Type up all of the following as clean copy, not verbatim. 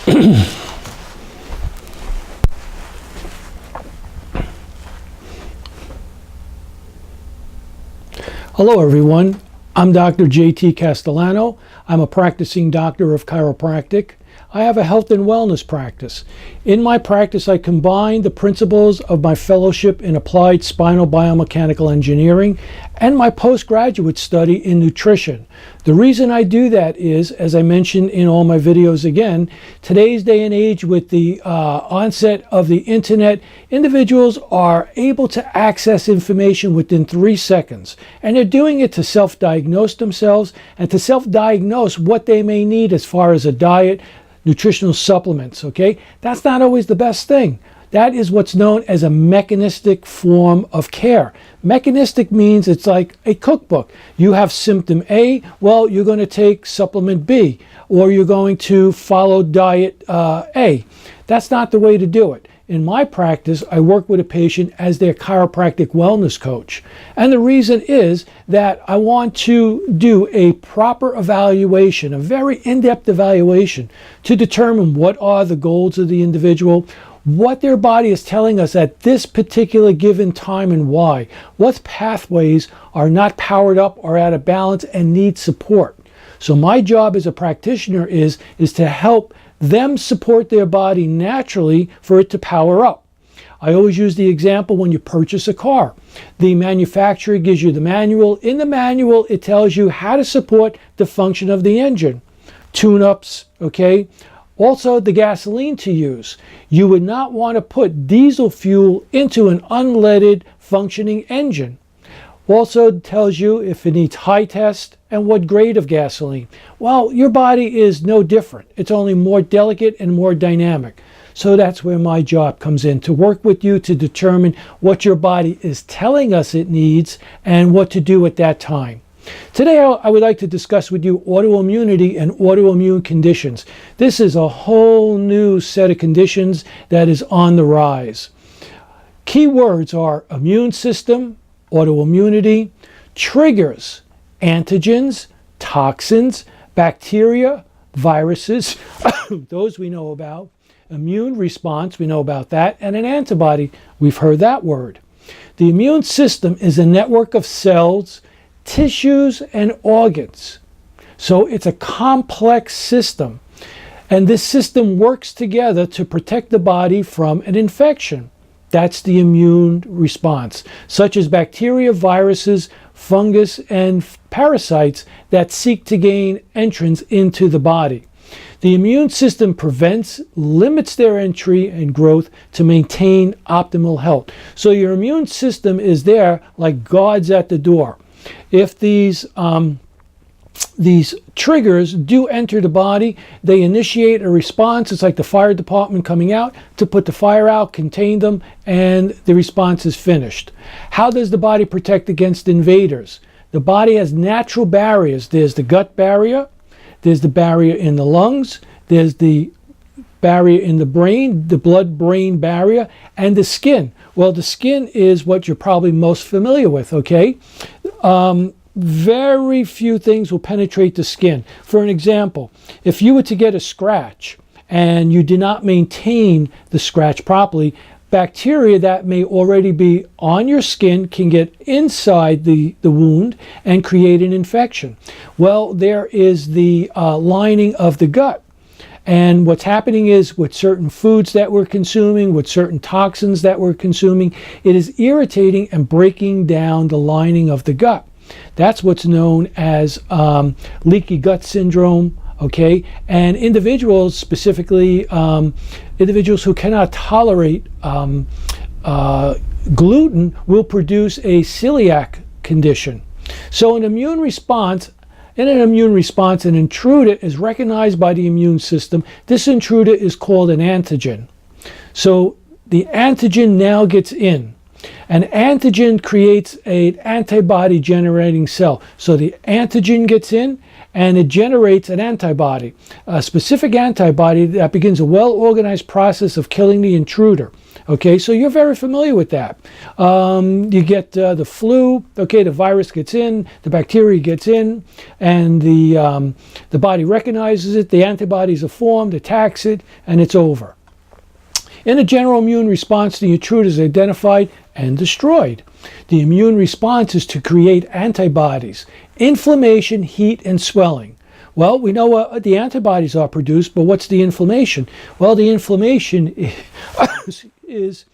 Hello everyone, I'm Dr. J.T. Castellano. I'm a practicing doctor of chiropractic. I have a health and wellness practice. In my practice, I combine the principles of my fellowship in applied spinal biomechanical engineering and my postgraduate study in nutrition. The reason I do that is, as I mentioned in all my videos again, today's day and age with the onset of the internet, individuals are able to access information within 3 seconds. And they're doing it to self-diagnose themselves and to self-diagnose what they may need as far as a diet, nutritional supplements, okay? That's not always the best thing. That is what's known as a mechanistic form of care. Mechanistic means it's like a cookbook. You have symptom A, well, you're going to take supplement B, or you're going to follow diet A. That's not the way to do it. In my practice, I work with a patient as their chiropractic wellness coach. And the reason is that I want to do a proper evaluation, a very in-depth evaluation, to determine what are the goals of the individual, what their body is telling us at this particular given time and why. What pathways are not powered up or out of balance and need support. So my job as a practitioner is to help them support their body naturally for it to power up. I always use the example when you purchase a car. The manufacturer gives you the manual. In the manual, it tells you how to support the function of the engine. Tune-ups, okay? Also, the gasoline to use. You would not want to put diesel fuel into an unleaded functioning engine. Also tells you if it needs high test and what grade of gasoline. Well, your body is no different. It's only more delicate and more dynamic. So that's where my job comes in, to work with you to determine what your body is telling us it needs and what to do at that time. Today I would like to discuss with you autoimmunity and autoimmune conditions. This is a whole new set of conditions that is on the rise. Key words are immune system, autoimmunity, triggers, antigens, toxins, bacteria, viruses, those we know about, immune response, we know about that, and an antibody, we've heard that word. The immune system is a network of cells, tissues, and organs. So it's a complex system, and this system works together to protect the body from an infection. That's the immune response, such as bacteria, viruses, fungus, and parasites that seek to gain entrance into the body. The immune system prevents, limits their entry and growth to maintain optimal health. So your immune system is there like guards at the door. If these triggers do enter the body, they initiate a response. It's like the fire department coming out to put the fire out, contain them, and the response is finished. How does the body protect against invaders? The body has natural barriers. There's the gut barrier, there's the barrier in the lungs, there's the barrier in the brain, the blood-brain barrier, and the skin. Well, the skin is what you're probably most familiar with, okay? Very few things will penetrate the skin. For an example, if you were to get a scratch and you did not maintain the scratch properly, bacteria that may already be on your skin can get inside the wound and create an infection. Well, there is the lining of the gut. And what's happening is with certain foods that we're consuming, with certain toxins that we're consuming, it is irritating and breaking down the lining of the gut. That's what's known as leaky gut syndrome, okay? And individuals, specifically individuals who cannot tolerate gluten, will produce a celiac condition. So an immune response, in an immune response, an intruder is recognized by the immune system. This intruder is called an antigen. So the antigen now gets in. An antigen creates an antibody generating cell. So the antigen gets in and it generates an antibody, a specific antibody that begins a well-organized process of killing the intruder. Okay, so you're very familiar with that. You get the flu. Okay, the virus gets in, the bacteria gets in, and the body recognizes it. The antibodies are formed, attacks it, and it's over. In a general immune response, the intruder is identified and destroyed. The immune response is to create antibodies, inflammation, heat, and swelling. Well, we know the antibodies are produced, but what's the inflammation? Well, the inflammation is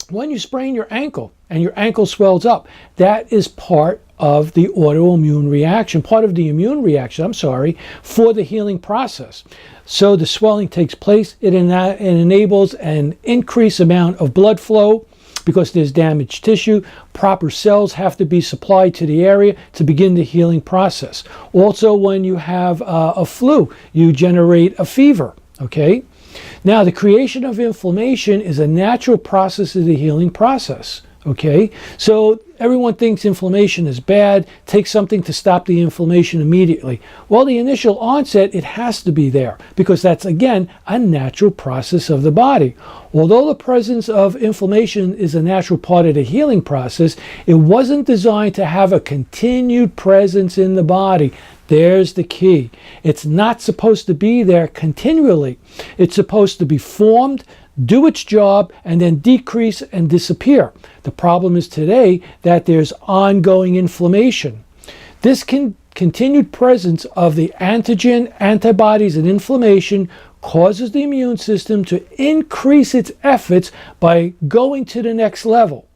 when you sprain your ankle and your ankle swells up. That is part of the autoimmune reaction, part of the immune reaction, for the healing process. So the swelling takes place. It enables an increased amount of blood flow because there's damaged tissue. Proper cells have to be supplied to the area to begin the healing process. Also, when you have a flu, you generate a fever, okay? Now, the creation of inflammation is a natural process of the healing process, okay? So everyone thinks inflammation is bad, take something to stop the inflammation immediately. Well, the initial onset, it has to be there because that's, again, a natural process of the body. Although the presence of inflammation is a natural part of the healing process, it wasn't designed to have a continued presence in the body. There's the key. It's not supposed to be there continually. It's supposed to be formed, do its job, and then decrease and disappear. The problem is today that there's ongoing inflammation. This continued presence of the antigen, antibodies, and inflammation causes the immune system to increase its efforts by going to the next level.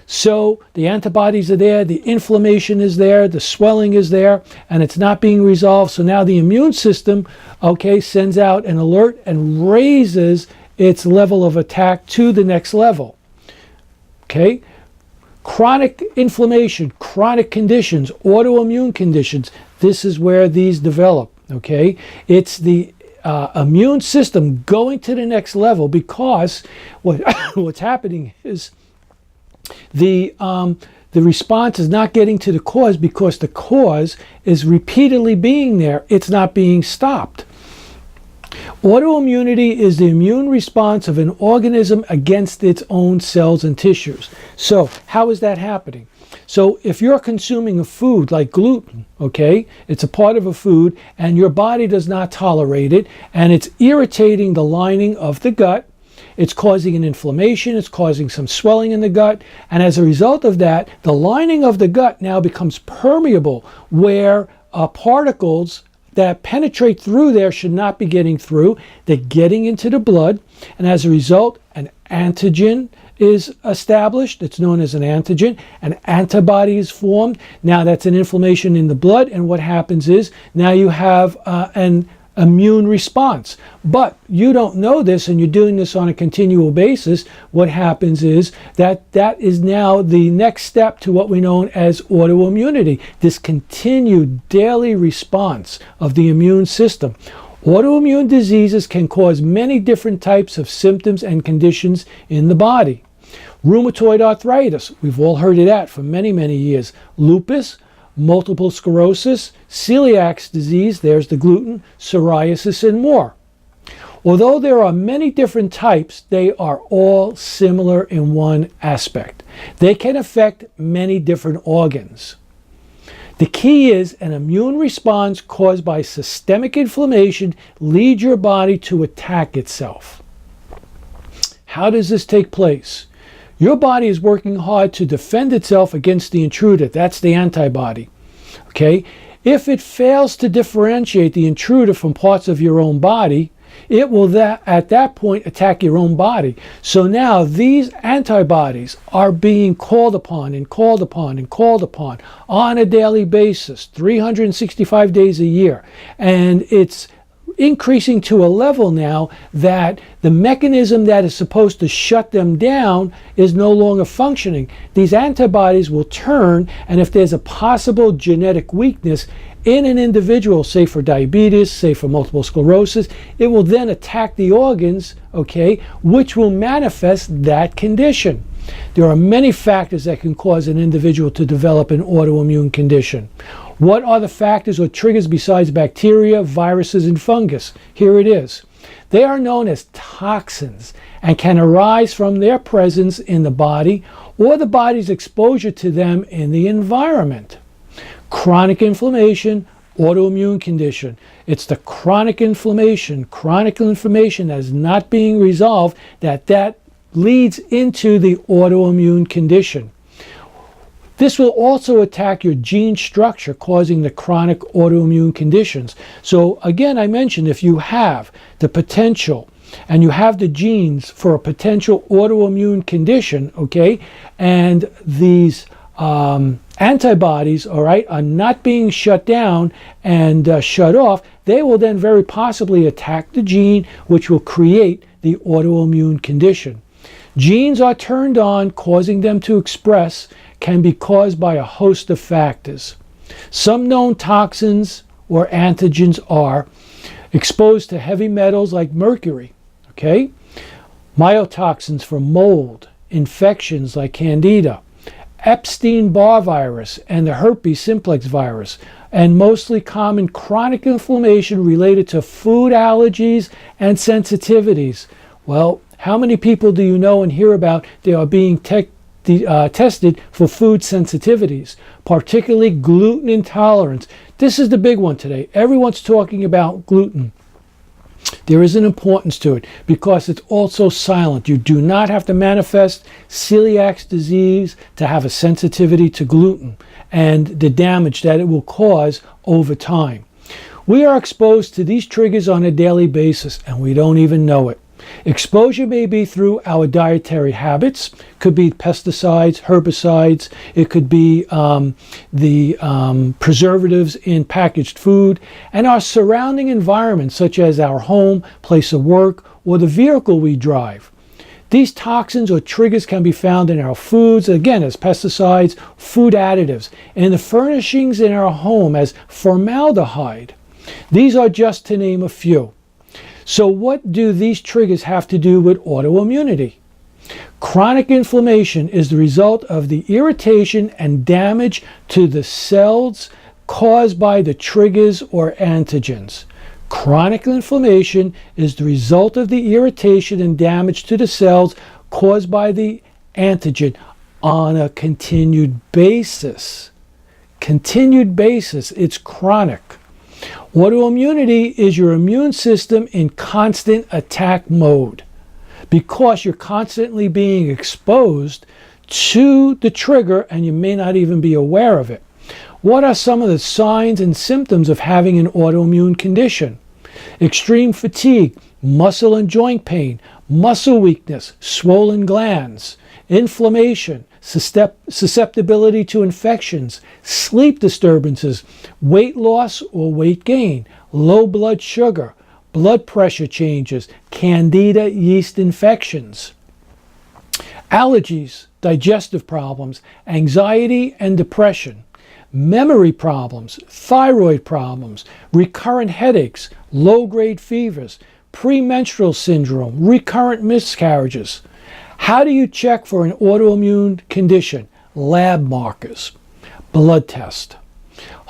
So the antibodies are there, the inflammation is there, the swelling is there, and it's not being resolved. So now the immune system, okay, sends out an alert and raises its level of attack to the next level. Okay? Chronic inflammation, chronic conditions, autoimmune conditions, this is where these develop. Okay? It's the immune system going to the next level because what's happening is the response is not getting to the cause because the cause is repeatedly being there. It's not being stopped. Autoimmunity is the immune response of an organism against its own cells and tissues. So how is that happening? So if you're consuming a food like gluten, okay, it's a part of a food and your body does not tolerate it and it's irritating the lining of the gut, it's causing an inflammation, it's causing some swelling in the gut, and as a result of that, the lining of the gut now becomes permeable where particles that penetrate through there should not be getting through. They're getting into the blood, and as a result, an antigen is established. It's known as an antigen. An antibody is formed. Now that's an inflammation in the blood, and what happens is now you have an immune response. But you don't know this and you're doing this on a continual basis. What happens is that is now the next step to what we know as autoimmunity, this continued daily response of the immune system. Autoimmune diseases can cause many different types of symptoms and conditions in the body. Rheumatoid arthritis, we've all heard of that for many, many years. Lupus, multiple sclerosis, celiac disease, there's the gluten, psoriasis, and more. Although there are many different types, they are all similar in one aspect. They can affect many different organs. The key is an immune response caused by systemic inflammation leads your body to attack itself. How does this take place? Your body is working hard to defend itself against the intruder. That's the antibody. Okay? If it fails to differentiate the intruder from parts of your own body, it will at that point attack your own body. So now these antibodies are being called upon and called upon and called upon on a daily basis, 365 days a year. And it's increasing to a level now that the mechanism that is supposed to shut them down is no longer functioning. These antibodies will turn, and if there's a possible genetic weakness in an individual, say for diabetes, say for multiple sclerosis, it will then attack the organs, okay, which will manifest that condition. There are many factors that can cause an individual to develop an autoimmune condition. What are the factors or triggers besides bacteria, viruses, and fungus? Here it is. They are known as toxins and can arise from their presence in the body or the body's exposure to them in the environment. Chronic inflammation, autoimmune condition. It's the chronic inflammation that is not being resolved that leads into the autoimmune condition. This will also attack your gene structure, causing the chronic autoimmune conditions. So again, I mentioned if you have the potential and you have the genes for a potential autoimmune condition, okay, and these antibodies, all right, are not being shut down and shut off, they will then very possibly attack the gene, which will create the autoimmune condition. Genes are turned on, causing them to express, can be caused by a host of factors. Some known toxins or antigens are exposed to heavy metals like mercury, okay? Mycotoxins from mold, infections like Candida, Epstein-Barr virus and the herpes simplex virus, and mostly common chronic inflammation related to food allergies and sensitivities. Well, how many people do you know and hear about they are being tested for food sensitivities, particularly gluten intolerance? This is the big one today. Everyone's talking about gluten. There is an importance to it because it's also silent. You do not have to manifest celiac disease to have a sensitivity to gluten and the damage that it will cause over time. We are exposed to these triggers on a daily basis and we don't even know it. Exposure may be through our dietary habits, could be pesticides, herbicides, it could be the preservatives in packaged food, and our surrounding environment such as our home, place of work, or the vehicle we drive. These toxins or triggers can be found in our foods, again as pesticides, food additives, and the furnishings in our home as formaldehyde. These are just to name a few. So what do these triggers have to do with autoimmunity? Chronic inflammation is the result of the irritation and damage to the cells caused by the triggers or antigens. Chronic inflammation is the result of the irritation and damage to the cells caused by the antigen on a continued basis. Continued basis, it's chronic. Autoimmunity is your immune system in constant attack mode because you're constantly being exposed to the trigger and you may not even be aware of it. What are some of the signs and symptoms of having an autoimmune condition? Extreme fatigue, muscle and joint pain, muscle weakness, swollen glands, inflammation, susceptibility to infections, sleep disturbances, weight loss or weight gain, low blood sugar, blood pressure changes, candida yeast infections, allergies, digestive problems, anxiety and depression, memory problems, thyroid problems, recurrent headaches, low-grade fevers, premenstrual syndrome, recurrent miscarriages. How do you check for an autoimmune condition? Lab markers, blood test.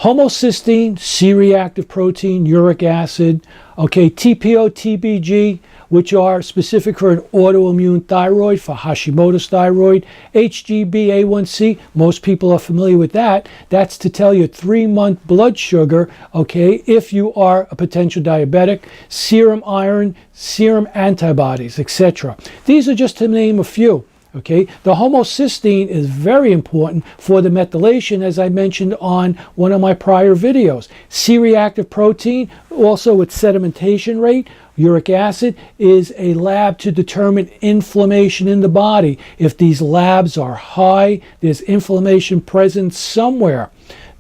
Homocysteine, C-reactive protein, uric acid, okay, TPO, TBG, which are specific for an autoimmune thyroid, for Hashimoto's thyroid, HbA1c, most people are familiar with that. That's to tell your 3-month blood sugar, okay, if you are a potential diabetic, serum iron, serum antibodies, etc. These are just to name a few. Okay, the homocysteine is very important for the methylation, as I mentioned on one of my prior videos. C-reactive protein, also with sedimentation rate. Uric acid is a lab to determine inflammation in the body. If these labs are high, there's inflammation present somewhere.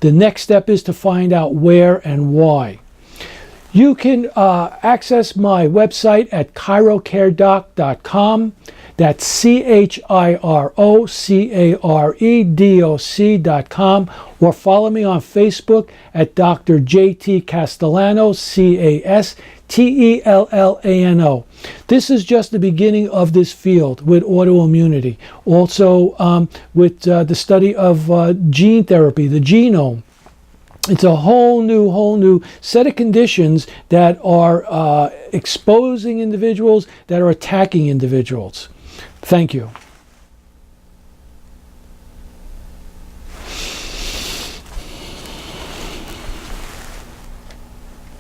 The next step is to find out where and why. You can access my website at chirocaredoc.com. That's chirocaredoc.com, or follow me on Facebook at Dr. J.T. Castellano, Castellano. This is just the beginning of this field with autoimmunity. Also with the study of gene therapy, the genome. It's a whole new set of conditions that are exposing individuals, that are attacking individuals. Thank you.